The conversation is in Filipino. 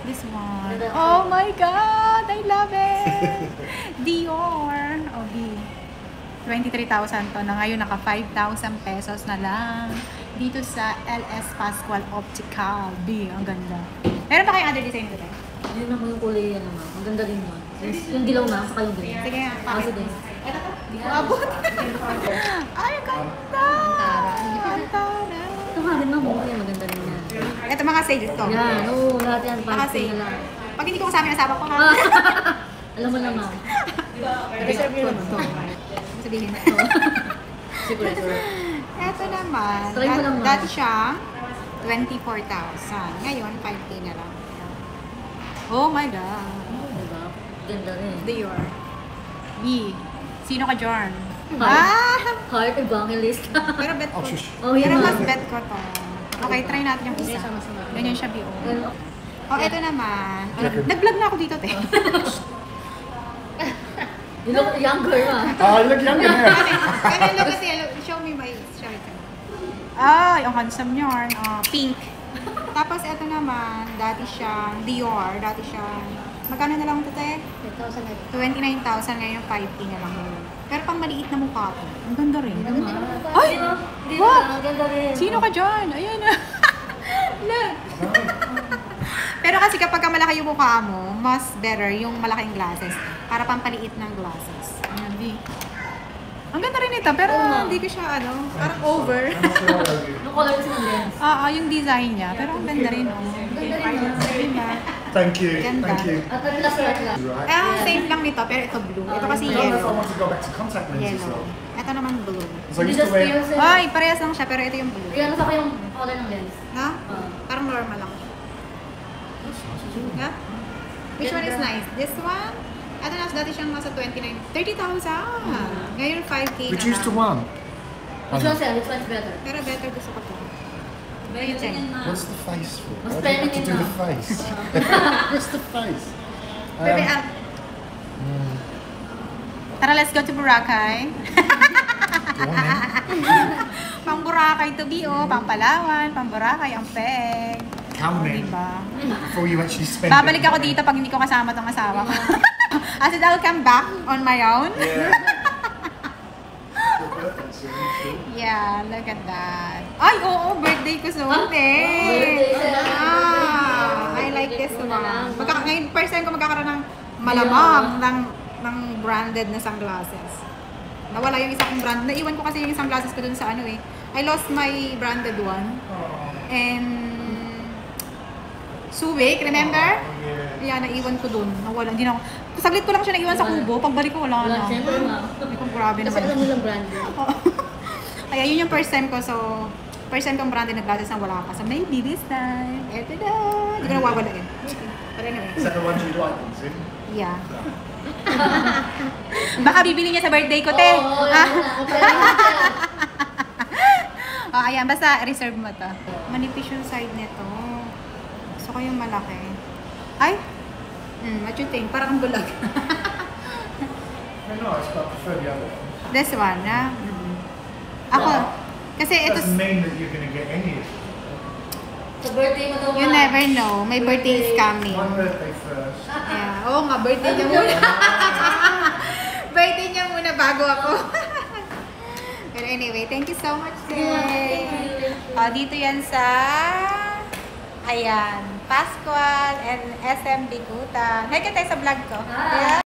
This one. Oh my God! I love it! Dior. Oh, B. 23,000 to. Na ngayon, naka 5,000 pesos na lang. Dito sa LS Pascual Optical. B. Ang ganda. Meron pa kayong other design dito? Yun naman yung kulay yan naman. Ang ganda rin naman. Yung dilaw na, saka yung green. Sige nga. Kasi din. Ito to. Di ko abot. Ay, ganda! Antara. Ito nga rin naman. Kaya maganda rin yan. Ito mga sales to. Yan. Oo, lahat yan. Mga Parang sale. na lang. Pag hindi ko kasama yung asawa ko ha. Alam mo naman. Reserve yun to. Sabihin na. Siguro. Ito naman. Try mo naman. Dati siya 24,000. Ngayon, 5K na lang. Oh my God. Diba? Ganda rin. Dior. B. Sino ka, Jorn? Heart evangelist. Pero bet ko. Oh, Pero yun mas na. bet ko to. Okay, try natin yung isa. Ganyan siya, B. Oh, ito naman. Nag-vlog na ako dito, te. You look younger, ma. I look younger now. Kaya look kasi, show me my shirt. Ay, ang handsome yarn. Pink. Tapos ito naman, dati siyang Dior. Dati siyang, magkano na lang ito, te? 29,000 ngayon, 5K na lang. Pero pang maliit na mukha ko. Ang ganda rin. Ay! Wow! Ang ganda rin. Sino ka dyan? Ayan na. Look. Pero kasi kapag malaki yung mukha mo, mas better yung malaking glasses. Para pampaliit ng glasses. Ayan, B. Ang ganda rin ito, pero hindi ko siya, parang over. Yung color kasi ng lens. Yung design niya. Pero ang ganda rin, oh. Diba? Thank you. Ganda. Thank you. At ang last lang. Same lang nito, pero ito blue. Ito kasi I don't know if I yellow. want to go back to contact lenses Yellow. though. Ito naman blue. So I used to wear. Ay, parehas lang siya, pero ito yung blue. Kaya nasa ko yung color ng lens. No? Parang normal lang. Yeah? Which one is nice? This one? Ito na, dati siyang nasa 30,000. Ngayon 5K na Reduced to lang. one. Which one, sir? Which one's better? Pero better gusto ko to. Ayun, Chen. What's the face for? Mas Why do you have to feminine do the na. face? What's the face? Bebe, tara, let's go to Boracay. Go on then. Pang Boracay to be, pang Palawan, pang Boracay, ang peg. Come then. Diba? Before you actually spend Babalik it. ako dito pag hindi ko kasama tong asawa ko. I said I'll come back on my own. Yeah. Yeah, look at that. Ay, oo, birthday ko soon, birthday siya. I like this one. Ngayon, first time ko magkakaroon ng malamang ng branded na sunglasses. Nawala yung isa kong brand. Naiwan ko kasi yung sunglasses ko dun sa I lost my branded one. And Subic, remember? Yeah, naiwan ko dun. Nawala. Hindi na ako. Saglit ko lang siya naiwan sa kubo. Pagbalik ko, wala na. Siyempre, ma. Hindi ko grabe Kasi naman. alam mo lang brand. Kaya yun yung first time ko. So, first time kong branded na glasses na wala pa. So, maybe this time. Eto na. Hindi ko nawawala eh. But anyway. Is that the one you'd like them to? Yeah. Baka bibili niya sa birthday ko, te. Oo, yan na. Ayan, basta reserve mo to. Manipis yung side nito. Gusto ko yung malaki. Ay! What you think? Parang ang bulag. Very nice, but I prefer the other one. This one, ha? Ako, kasi ito, Doesn't mean that you're going to get any of it. Sa birthday mo daw, you ma. never know. My birthday is coming. My birthday first. Yeah. Oo nga, birthday niya muna. Birthday niya muna bago ako. Pero anyway, thank you so much, Tay. Dito yan sa Pascual and SM Bikutan. Nakikita tayo sa vlog ko. Hi. Yeah.